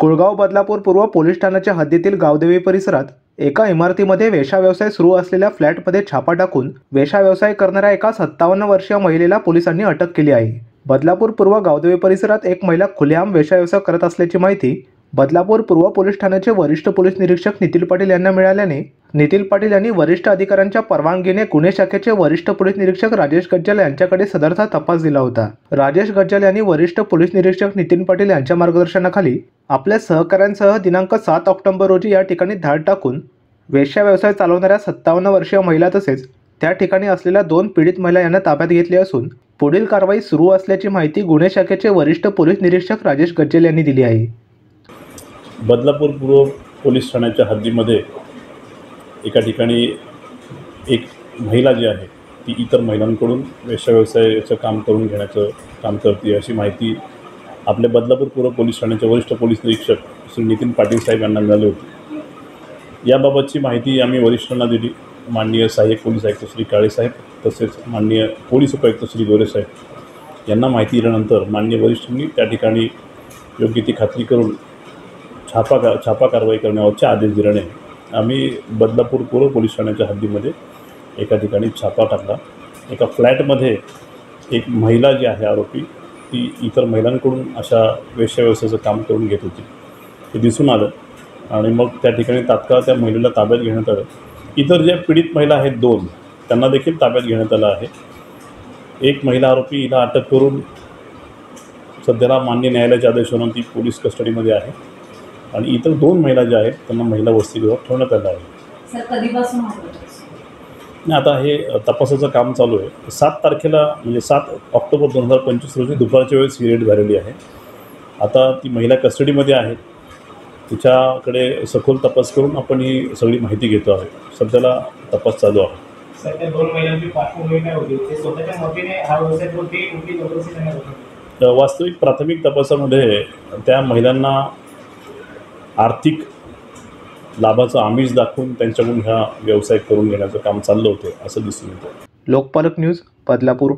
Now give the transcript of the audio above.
कुळगाव बदलापूर पूर्व पोलीस ठाण्याच्या हद्दीतील गावदेवी परिसरात एका इमारतीमध्ये वेश्या व्यवसाय सुरू असलेल्या फ्लॅटमध्ये छापा टाकून वेश्या व्यवसाय करणाऱ्या एका 57 वर्षीय महिलेला पोलिसांनी अटक केली आहे। बदलापूर पूर्व गावदेवी परिसरात एक महिला खुलेआम वेश्या व्यवसाय करत असल्याची माहिती बदलापूर पूर्व पोलीस ठाण्याचे वरिष्ठ पोलीस निरीक्षक नितीन पाटील यांना मिळाल्याने नितीन पाटील यांनी वरिष्ठ अधिकाऱ्यांच्या परवानगीने गुन्हे शाखेचे वरिष्ठ पोलीस निरीक्षक राजेश गज्जल यांच्याकडे सदरचा तपास दिला होता। राजेश गज्जल यांनी वरिष्ठ पोलीस निरीक्षक नितीन पाटील यांच्या मार्गदर्शनाखाली आपल्या सहकाऱ्यांसह दिनांक 7 ऑक्टोबर रोजी या ठिकाणी धाड टाकून वेश्या व्यवसाय चालवणाऱ्या 57 वर्षीय महिला तसेच त्या ठिकाणी असलेल्या 2 पीडित महिला यांना ताब्यात घेतले असून पुढील कारवाई सुरू असल्याची माहिती गुन्हे शाखेचे वरिष्ठ पोलीस निरीक्षक राजेश गज्जल यांनी दिली आहे। बदलापूर पूर्व पोलीस ठाण्याच्या हद्दीमध्ये एका ठिकाणी एक महिला जी आहे ती इतर महिलांकडून वेश्या व्यवसायाचं काम करून घेण्याचं काम करते अशी माहिती आपल्या बदलापूर पूर्व पोलीस ठाण्याचे वरिष्ठ पोलीस निरीक्षक श्री नितीन पाटील साहेब यांना मिळाली होती। याबाबतची माहिती आम्ही वरिष्ठांना दिली। माननीय सहाय्यक पोलीस आयुक्त श्री काळे साहेब तसेच माननीय पोलीस उपायुक्त श्री गोरे साहेब यांना माहिती दिल्यानंतर माननीय वरिष्ठांनी त्या ठिकाणी योग्य ती खात्री करून छापा कारवाई करण्यावरचे आदेश दिल्याने आम्ही बदलापूर पूर्व पोलीस ठाण्याच्या हद्दीमध्ये एका ठिकाणी छापा टाकला। एका फ्लॅटमध्ये एक महिला जी आहे आरोपी ती इतर महिलांकडून अशा वेश्या व्यवसायाचं काम करून घेत होती हे दिसून आलं आणि मग त्या ठिकाणी तात्काळ त्या महिलेला ताब्यात घेण्यात आलं। इतर ज्या पीडित महिला आहेत 2 त्यांना देखील ताब्यात घेण्यात आलं आहे। एक महिला आरोपी हिला अटक करून सध्याला मान्य न्यायालयाच्या आदेशानुसार ती पोलीस कस्टडीमध्ये आहे आणि इतर 2 महिला ज्या आहेत त्यांना महिला वसतिगृहात ठेवण्यात आलं आहे। सर कधीपासून नाही आता हे तपासाचं काम चालू आहे। 7 तारखेला म्हणजे 7 ऑक्टोबर 2025 रोजी दुपारच्या वेळेस ही रेड झालेली आहे। आता ती महिला कस्टडीमध्ये आहे, तिच्याकडे सखोल तपास करून आपण ही सगळी माहिती घेतो आहोत। सध्याला तपास चालू आहे। सर त्या 2 महिलांची पार्श्वभूमी काय होती? ते स्वतःच्या मतीने हा व्यवसाय करते कुठली जबरदस्ती करण्यात होती? वास्तविक प्राथमिक तपासामध्ये त्या महिलांना आर्थिक लाभाचं आमिष दाखवून त्यांच्याकडून हा व्यवसाय करून घेण्याचं काम चाललं होतं असं दिसून येतं। लोकपालक न्यूज बदलापूर।